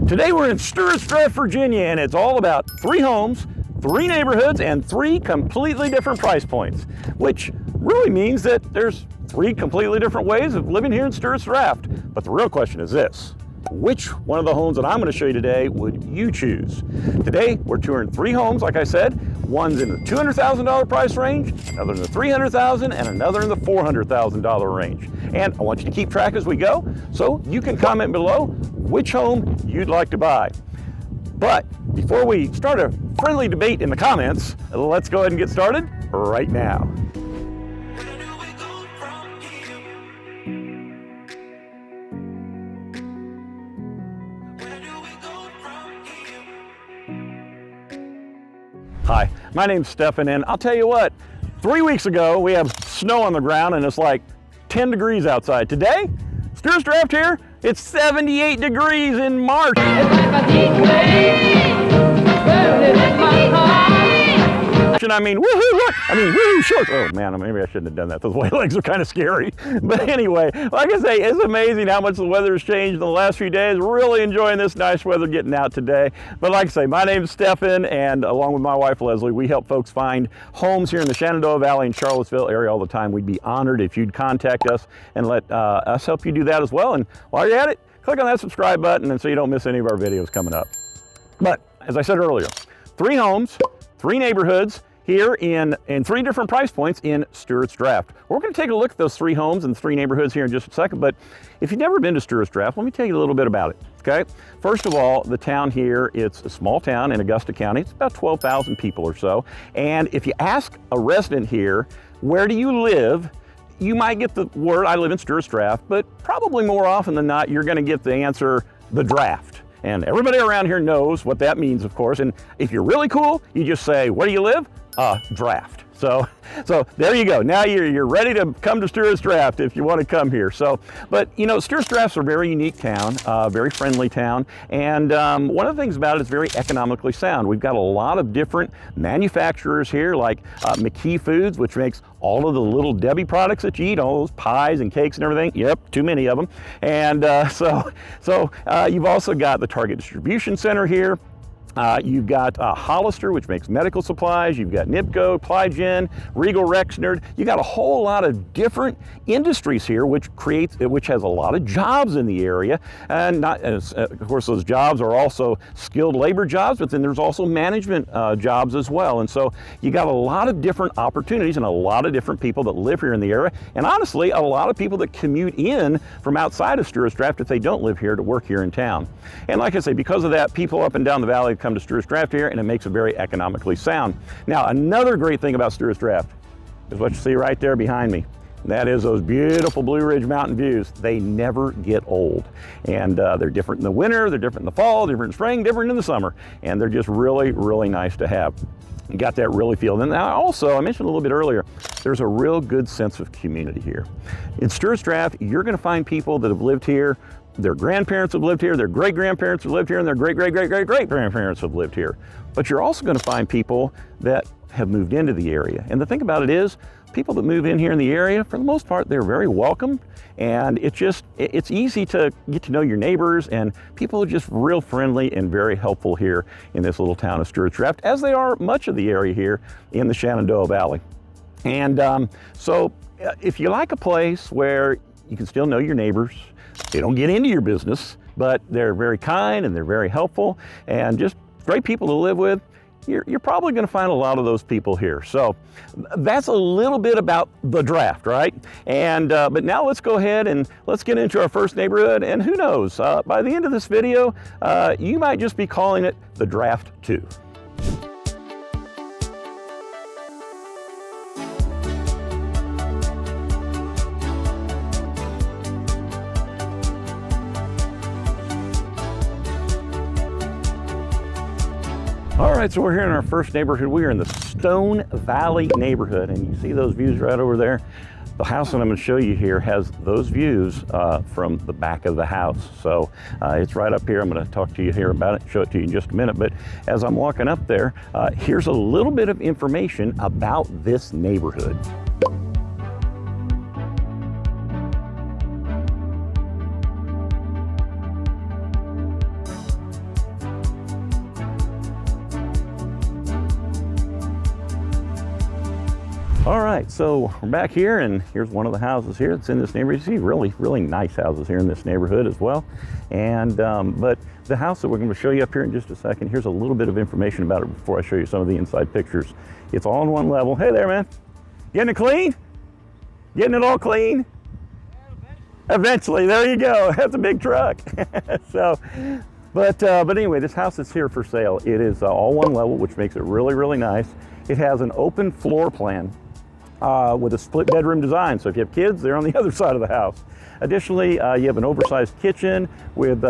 Today we're in Stuarts Draft Virginia, and it's all about 3 homes, 3 neighborhoods, and 3 completely different price points, which really means that there's 3 completely different ways of living here in Stuarts Draft. But the real question is this: which one of the homes that I'm going to show you today would you choose? Today we're touring 3 homes, like I said. One's in the $200,000 price range, another in the $300,000, and another in the $400,000 range. And I want you to keep track as we go, so you can comment below which home you'd like to buy. But before we start a friendly debate in the comments, let's go ahead and get started right now. Hi, my name's Stefan, and I'll tell you what, 3 weeks ago we have snow on the ground and it's like 10 degrees outside. Today, Stuarts Draft here, it's 78 degrees in March. It's like a heat wave, burning in my heart. I mean, woohoo shorts. Oh man, maybe I shouldn't have done that. Those white legs are kind of scary. But anyway, like I say, it's amazing how much the weather has changed in the last few days. Really enjoying this nice weather getting out today. But like I say, my name is Stefan, and along with my wife Leslie, we help folks find homes here in the Shenandoah Valley and Charlottesville area all the time. We'd be honored if you'd contact us and let us help you do that as well. And while you're at it, click on that subscribe button and so you don't miss any of our videos coming up. But as I said earlier, 3 homes, 3 neighborhoods here in 3 different price points in Stuarts Draft. We're going to take a look at those 3 homes and 3 neighborhoods here in just a second, but if you've never been to Stuarts Draft, let me tell you a little bit about it, okay? First of all, the town here, it's a small town in Augusta County. It's about 12,000 people or so, and if you ask a resident here, where do you live, you might get the word, I live in Stuarts Draft, but probably more often than not, you're going to get the answer, the draft. And everybody around here knows what that means, of course. And if you're really cool, you just say, where do you live? Draft. So there you go. Now you're ready to come to Stuarts Draft if you want to come here. But you know, Stuarts Draft's a very unique town, very friendly town, and one of the things about it is very economically sound. We've got a lot of different manufacturers here, like McKee Foods, which makes all of the Little Debbie products that you eat, all those pies and cakes and everything. Yep, too many of them. And so you've also got the Target Distribution Center here. You've got Hollister, which makes medical supplies. You've got Nipco, Plygen, Regal Rexnord. You got a whole lot of different industries here, which has a lot of jobs in the area. And of course, those jobs are also skilled labor jobs, but then there's also management jobs as well. And so you got a lot of different opportunities and a lot of different people that live here in the area. And honestly, a lot of people that commute in from outside of Stuarts Draft if they don't live here to work here in town. And like I say, because of that, people up and down the valley come to Stuarts Draft here, and it makes it very economically sound. Now, another great thing about Stuarts Draft is what you see right there behind me. That is those beautiful Blue Ridge Mountain views. They never get old. And they're different in the winter, they're different in the fall, different in spring, different in the summer. And they're just really, really nice to have. You got that really feel. And now also, I mentioned a little bit earlier, there's a real good sense of community here. In Stuarts Draft, you're going to find people that have lived here. Their grandparents have lived here, their great-grandparents have lived here, and their great-great-great-great-great-grandparents have lived here. But you're also going to find people that have moved into the area. And the thing about it is, people that move in here in the area, for the most part, they're very welcome. And it's easy to get to know your neighbors, and people are just real friendly and very helpful here in this little town of Stuarts Draft, as they are much of the area here in the Shenandoah Valley. And so if you like a place where you can still know your neighbors, they don't get into your business, but they're very kind and they're very helpful and just great people to live with, you're probably going to find a lot of those people here. So that's a little bit about the draft, right? And but now let's go ahead and let's get into our first neighborhood. And who knows, by the end of this video, you might just be calling it the Draft 2. All right, so we're here in our first neighborhood. We are in the Stony Valley neighborhood, and you see those views right over there. The house that I'm going to show you here has those views from the back of the house. So it's right up here. I'm going to talk to you here about it, show it to you in just a minute. But as I'm walking up there, here's a little bit of information about this neighborhood. All right, so we're back here, and here's one of the houses here that's in this neighborhood. You see really nice houses here in this neighborhood as well. And but the house that we're going to show you up here in just a second, here's a little bit of information about it before I show you some of the inside pictures. It's all in one level. Hey there, man. Getting it clean? Getting it all clean? Eventually, there you go. That's a big truck. So, but anyway, this house is here for sale. It is all one level, which makes it really nice. It has an open floor plan with a split bedroom design. So if you have kids, they're on the other side of the house. Additionally, you have an oversized kitchen with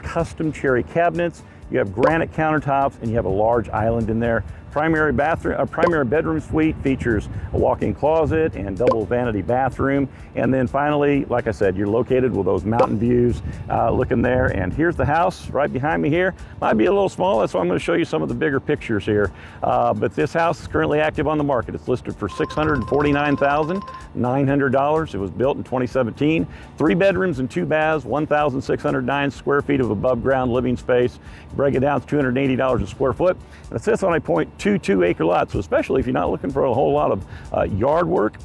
custom cherry cabinets. You have granite countertops, and you have a large island in there. Primary bedroom suite features a walk-in closet and double vanity bathroom. And then finally, like I said, you're located with those mountain views looking there. And here's the house right behind me here. Might be a little small, that's why I'm going to show you some of the bigger pictures here. But this house is currently active on the market. It's listed for $649,900. It was built in 2017. 3 bedrooms and 2 baths, 1,609 square feet of above ground living space. Break it down, it's $280 a square foot. And it sits on a 0.22 acre lot. So especially if you're not looking for a whole lot of yard work,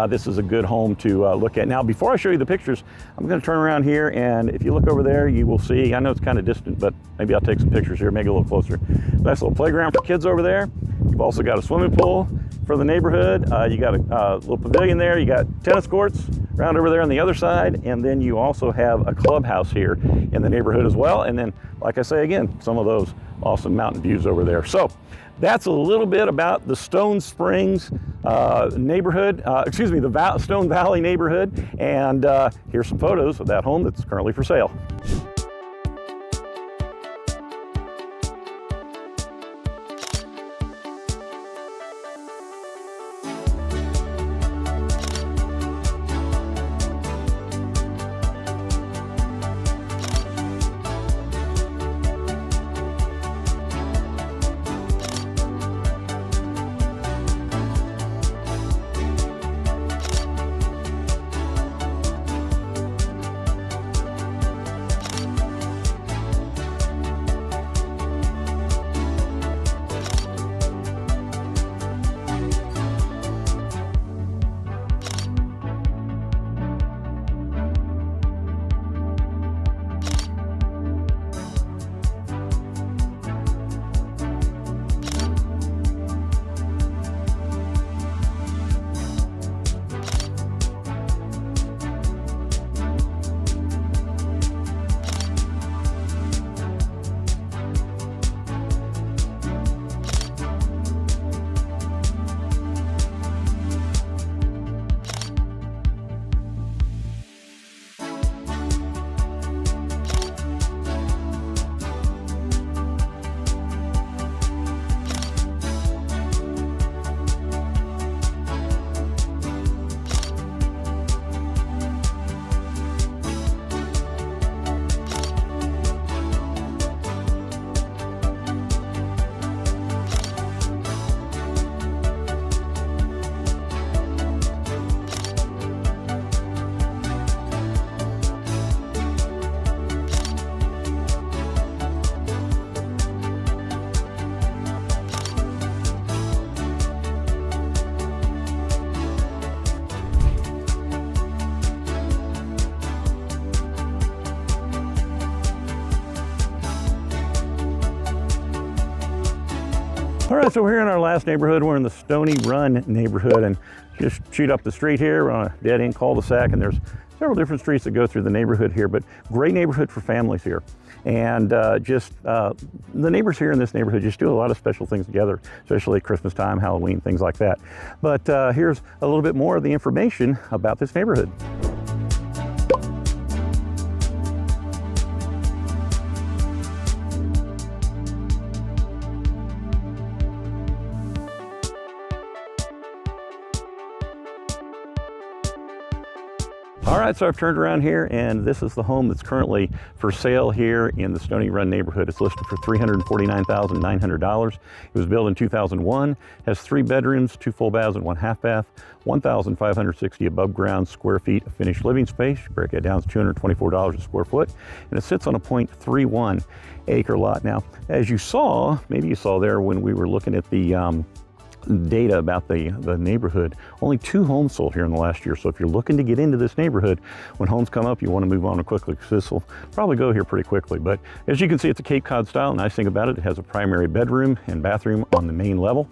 this is a good home to look at. Now, before I show you the pictures, I'm going to turn around here, and if you look over there, you will see, I know it's kind of distant, but maybe I'll take some pictures here, make it a little closer. Nice little playground for kids over there. You've also got a swimming pool for the neighborhood. You got a little pavilion there. You got tennis courts around over there on the other side, and then you also have a clubhouse here in the neighborhood as well. And then, like I say again, some of those awesome mountain views over there. So that's a little bit about the Stone Springs neighborhood, the Stone Valley neighborhood. And here's some photos of that home that's currently for sale. All right, so we're here in our last neighborhood. We're in the Stony Run neighborhood, and just shoot up the street here. We're on a dead end cul-de-sac, and there's several different streets that go through the neighborhood here, but great neighborhood for families here. And the neighbors here in this neighborhood just do a lot of special things together, especially at Christmas time, Halloween, things like that. But here's a little bit more of the information about this neighborhood. All right, so I've turned around here, and this is the home that's currently for sale here in the Stony Run neighborhood. It's listed for $349,900. It was built in 2001, has 3 bedrooms, 2 full baths, and 1 half bath, 1,560 above ground square feet of finished living space. Break it down, it's $224 a square foot, and it sits on a 0.31 acre lot. Now, as you saw, maybe you saw there when we were looking at the data about the neighborhood. Only 2 homes sold here in the last year. So if you're looking to get into this neighborhood, when homes come up, you want to move on quickly because this will probably go here pretty quickly. But as you can see, it's a Cape Cod style. Nice thing about it, it has a primary bedroom and bathroom on the main level.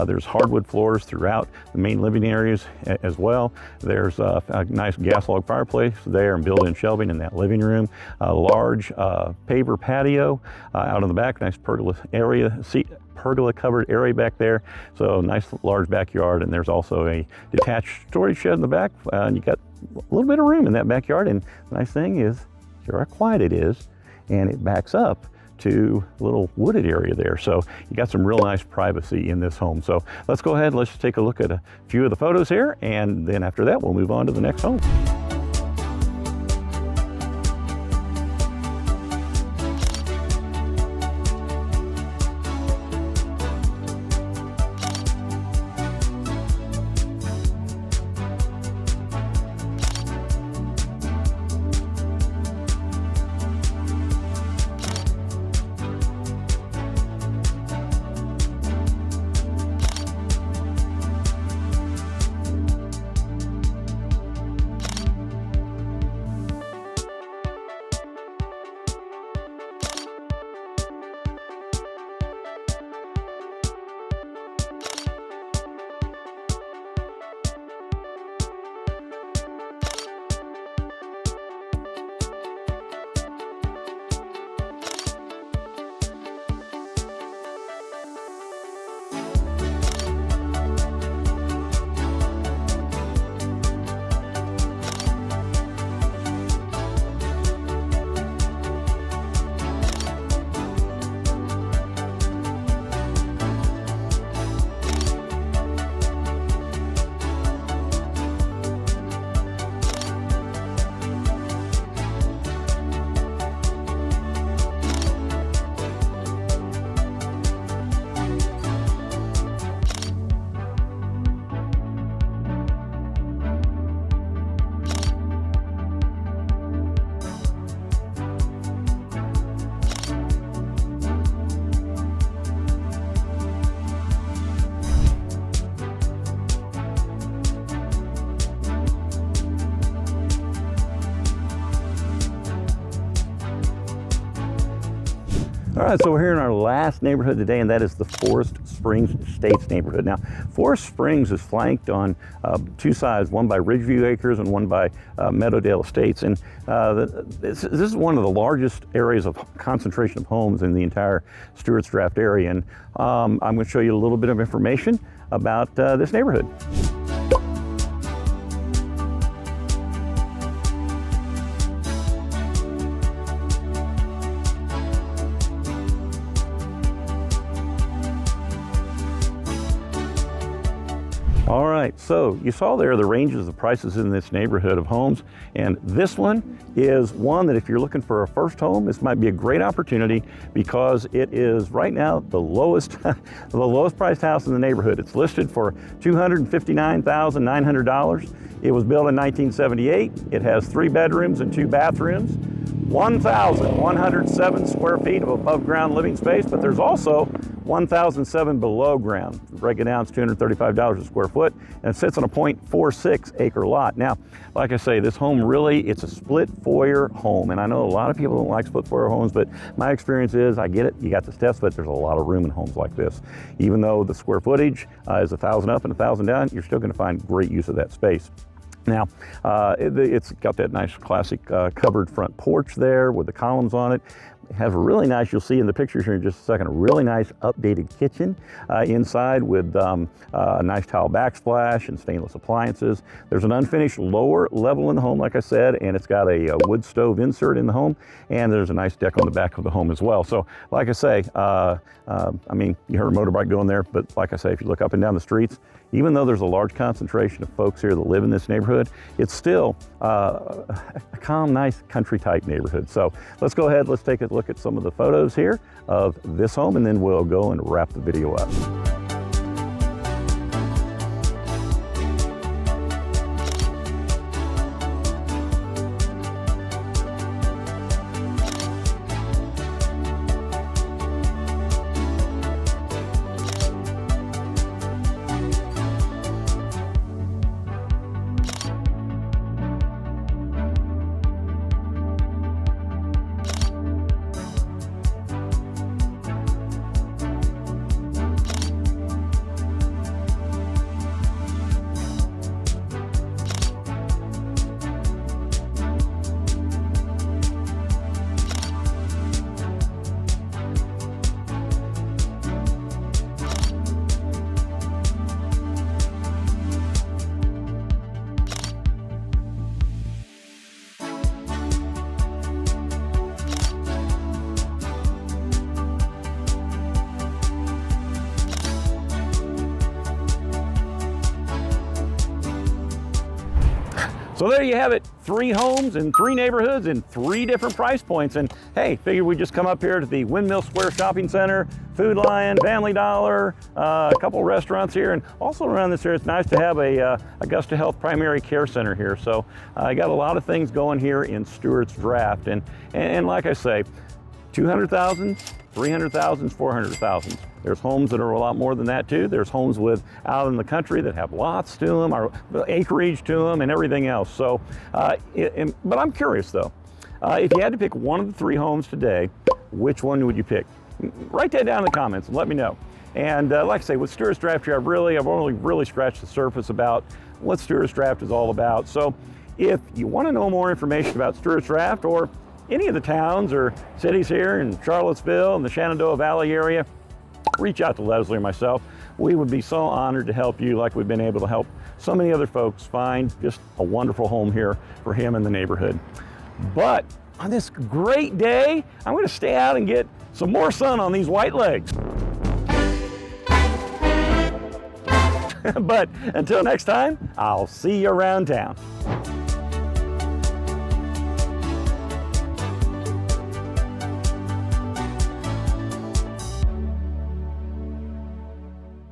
There's hardwood floors throughout the main living areas as well. There's a nice gas log fireplace there and built-in shelving in that living room. A large paver patio out on the back, nice pergola area, pergola covered area back there. So nice large backyard, and there's also a detached storage shed in the back. And you got a little bit of room in that backyard. And the nice thing is, hear how quiet it is, and it backs up to a little wooded area there. So you got some real nice privacy in this home. So let's go ahead, let's take a look at a few of the photos here, and then after that, we'll move on to the next home. All right, so we're here in our last neighborhood today, and that is the Forest Springs Estates neighborhood. Now, Forest Springs is flanked on 2 sides, one by Ridgeview Acres and one by Meadowdale Estates. And this is one of the largest areas of concentration of homes in the entire Stuarts Draft area. And I'm going to show you a little bit of information about this neighborhood. All right, so you saw there the ranges of prices in this neighborhood of homes, and this one is one that if you're looking for a first home, this might be a great opportunity because it is right now the lowest, the lowest priced house in the neighborhood. It's listed for $259,900. It was built in 1978. It has 3 bedrooms and 2 bathrooms, 1,107 square feet of above ground living space, but there's also 1,007 below ground. Break it down, it's $235 a square foot, and it sits on a 0.46 acre lot. Now, like I say, this home really, it's a split foyer home, and I know a lot of people don't like split foyer homes, but my experience is, I get it, you got the steps, but there's a lot of room in homes like this. Even though the square footage is 1,000 up and 1,000 down, you're still gonna find great use of that space. Now, it's got that nice classic covered front porch there with the columns on it. It has a really nice, you'll see in the pictures here in just a second, a really nice updated kitchen inside with a nice tile backsplash and stainless appliances. There's an unfinished lower level in the home, like I said, and it's got a wood stove insert in the home, and there's a nice deck on the back of the home as well. So, like I say, I mean, you heard a motorbike going there, but like I say, if you look up and down the streets, even though there's a large concentration of folks here that live in this neighborhood, it's still a calm, nice country type neighborhood. So let's go ahead, let's take a look at some of the photos here of this home, and then we'll go and wrap the video up. So there you have it, 3 homes in 3 neighborhoods in 3 different price points. And hey, figured we'd just come up here to the Windmill Square Shopping Center, Food Lion, Family Dollar, a couple restaurants here, and also around this area, it's nice to have a Augusta Health Primary Care Center here. So I got a lot of things going here in Stuarts Draft. And like I say, 200,000, 300,000, 400,000. There's homes that are a lot more than that too. There's homes out in the country that have lots to them, or acreage to them, and everything else. So, but I'm curious though, if you had to pick one of the 3 homes today, which one would you pick? Write that down in the comments and let me know. And like I say, with Stuarts Draft here, I've only really scratched the surface about what Stuarts Draft is all about. So if you want to know more information about Stuarts Draft or any of the towns or cities here in Charlottesville and the Shenandoah Valley area, reach out to Leslie or myself. We would be so honored to help you like we've been able to help so many other folks find just a wonderful home here for him in the neighborhood. But on this great day, I'm going to stay out and get some more sun on these white legs. But until next time, I'll see you around town.